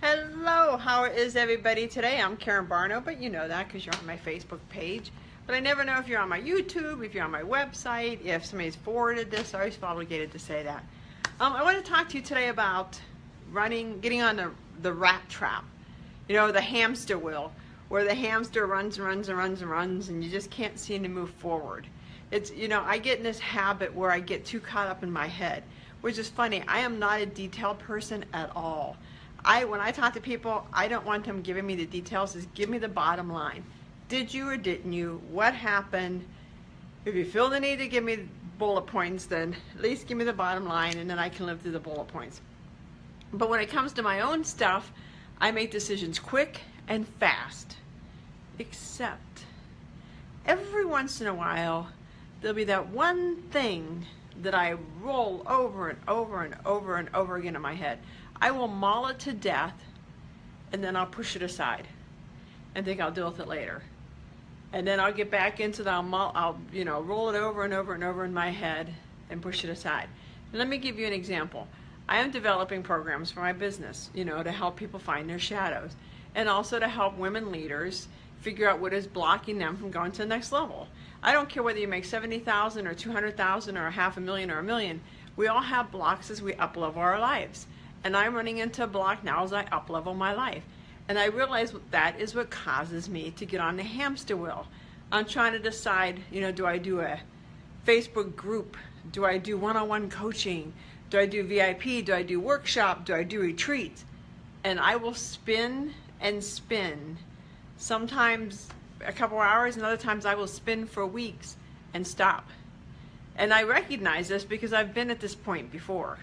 Hello, how is everybody today? I'm Karen Barno, but you know that because you're on my Facebook page. But I never know if you're on my YouTube, if you're on my website, if somebody's forwarded this. I always feel obligated to say that. I want to talk to you today about getting on the rat trap. You know, the hamster wheel, where the hamster runs and runs and runs and runs, and you just can't seem to move forward. It's, you know, I get in this habit where I get too caught up in my head, which is funny. I am not a detailed person at all. When I talk to people, I don't want them giving me the details. Just give me the bottom line. Did you or didn't you? What happened? If you feel the need to give me bullet points, then at least give me the bottom line, and then I can live through the bullet points. But when it comes to my own stuff, I make decisions quick and fast. Except every once in a while, there'll be that one thing that I roll over and over and over and over again in my head. I will maul it to death, and then I'll push it aside and think I'll deal with it later. And then I'll get back into I'll roll it over and over and over in my head and push it aside. And let me give you an example. I am developing programs for my business, to help people find their shadows, and also to help women leaders figure out what is blocking them from going to the next level. I don't care whether you make $70,000 or $200,000 or $500,000 or $1 million. We all have blocks as we up-level our lives. And I'm running into a block now as I up-level my life. And I realize that is what causes me to get on the hamster wheel. I'm trying to decide, do I do a Facebook group? Do I do one-on-one coaching? Do I do VIP? Do I do workshop? Do I do retreat? And I will spin and spin. Sometimes a couple hours, and other times I will spin for weeks and stop. And I recognize this because I've been at this point before.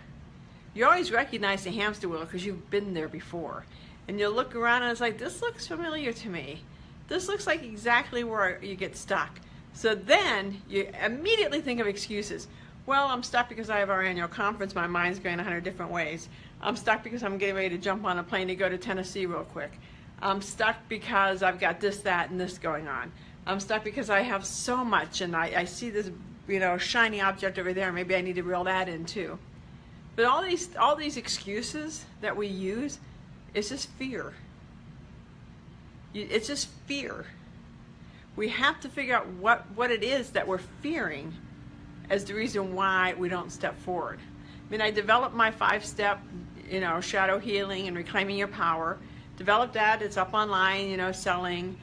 You always recognize the hamster wheel because you've been there before. And you'll look around and it's like, this looks familiar to me. This looks like exactly where you get stuck. So then you immediately think of excuses. Well, I'm stuck because I have our annual conference. My mind's going 100 different ways. I'm stuck because I'm getting ready to jump on a plane to go to Tennessee real quick. I'm stuck because I've got this, that, and this going on. I'm stuck because I have so much and I see this, shiny object over there. Maybe I need to reel that in too. But all these excuses that we use, it's just fear. It's just fear. We have to figure out what it is that we're fearing as the reason why we don't step forward. I mean, I developed my 5-step, shadow healing and reclaiming your power. Developed that. It's up online, selling.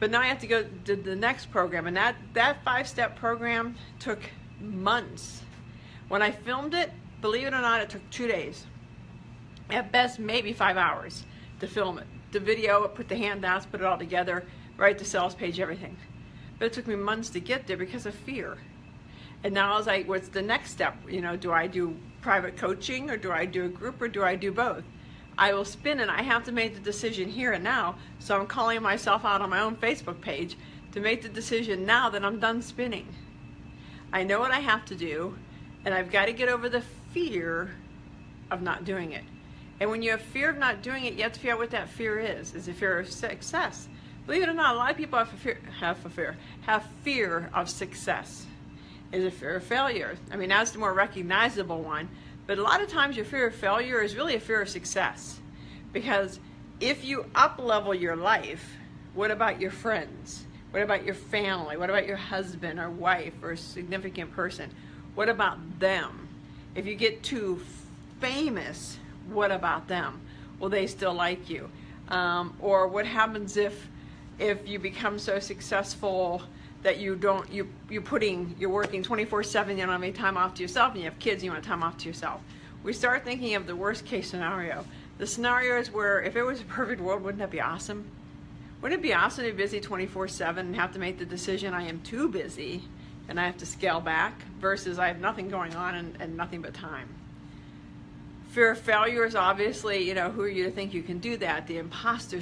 But now I have to go to the next program, and that 5-step program took months. When I filmed it, believe it or not, it took 2 days. At best, maybe 5 hours to film it. The video, put the handouts, put it all together, write the sales page, everything. But it took me months to get there because of fear. And now I was like, what's the next step? Do I do private coaching, or do I do a group, or do I do both? I will spin, and I have to make the decision here and now. So I'm calling myself out on my own Facebook page to make the decision now that I'm done spinning. I know what I have to do, and I've got to get over the fear of not doing it. And when you have fear of not doing it, you have to figure out what that fear is. Is it fear of success? Believe it or not, a lot of people have fear of success. Is it fear of failure? I mean, that's the more recognizable one. But a lot of times your fear of failure is really a fear of success. Because if you up-level your life, what about your friends? What about your family? What about your husband or wife or significant person? What about them? If you get too famous, what about them? Will they still like you? Or what happens if you become so successful that you're working 24/7, you don't have any time off to yourself, and you have kids, and you want time off to yourself. We start thinking of the worst case scenario. The scenario is where, if it was a perfect world, wouldn't that be awesome? Wouldn't it be awesome to be busy 24/7 and have to make the decision, I am too busy and I have to scale back, versus I have nothing going on and nothing but time? Fear of failure is obviously, who are you to think you can do that? The imposter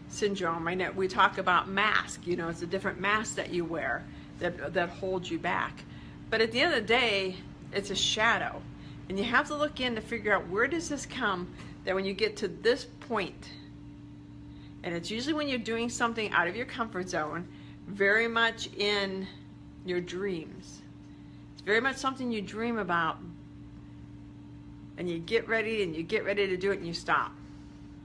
syndrome. I know we talk about mask, it's a different mask that you wear that holds you back. But at the end of the day, it's a shadow. And you have to look in to figure out, where does this come, that when you get to this point, and it's usually when you're doing something out of your comfort zone, very much in your dreams. It's very much something you dream about, and you get ready to do it and you stop.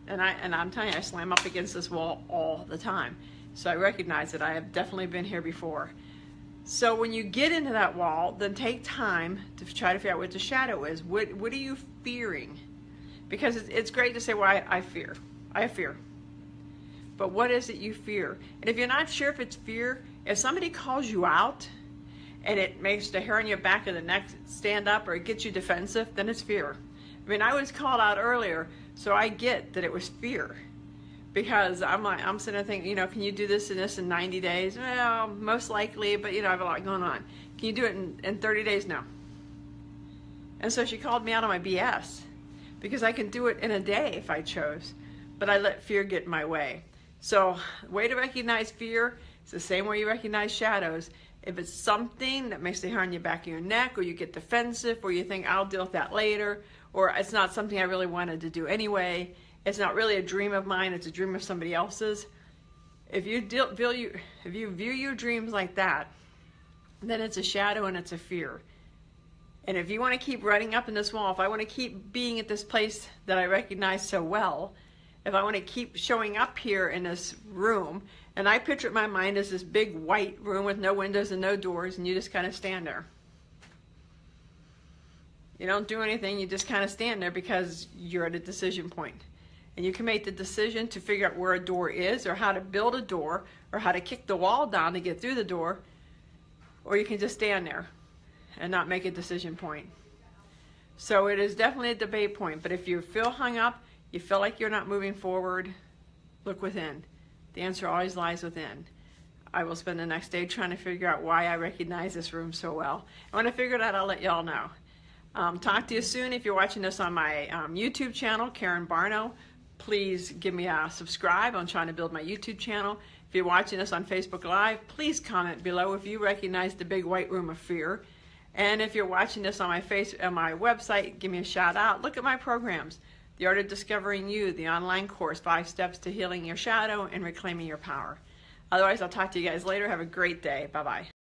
And I'm telling you, I slam up against this wall all the time. So I recognize that I have definitely been here before. So when you get into that wall, then take time to try to figure out what the shadow is. What are you fearing? Because it's great to say, well, I fear. I have fear. But what is it you fear? And if you're not sure if it's fear, if somebody calls you out and it makes the hair on your back of the neck stand up or it gets you defensive, then it's fear. I mean, I was called out earlier, so I get that it was fear. Because I'm sitting there thinking, can you do this and this in 90 days? Well, most likely, but I have a lot going on. Can you do it in 30 days? No. And so she called me out on my BS because I can do it in a day if I chose, but I let fear get in my way. So the way to recognize fear is the same way you recognize shadows. If it's something that makes the hair on your back of your neck, or you get defensive, or you think I'll deal with that later, or it's not something I really wanted to do anyway, it's not really a dream of mine, it's a dream of somebody else's. If you view your dreams like that, then it's a shadow and it's a fear. And if you want to keep running up in this wall, if I want to keep being at this place that I recognize so well, if I want to keep showing up here in this room, and I picture it in my mind as this big white room with no windows and no doors, and you just kind of stand there. You don't do anything, you just kind of stand there because you're at a decision point. And you can make the decision to figure out where a door is, or how to build a door, or how to kick the wall down to get through the door, or you can just stand there and not make a decision point. So it is definitely a debate point, but if you feel hung up, you feel like you're not moving forward, look within. The answer always lies within. I will spend the next day trying to figure out why I recognize this room so well. And when I figure it out, I'll let y'all know. Talk to you soon. If you're watching this on my YouTube channel, Karen Barno, please give me a subscribe. I'm trying to build my YouTube channel. If you're watching this on Facebook Live, please comment below if you recognize the big white room of fear. And if you're watching this on my website, give me a shout out. Look at my programs. The Art of Discovering You, the online course, 5 Steps to Healing Your Shadow and Reclaiming Your Power. Otherwise, I'll talk to you guys later. Have a great day. Bye-bye.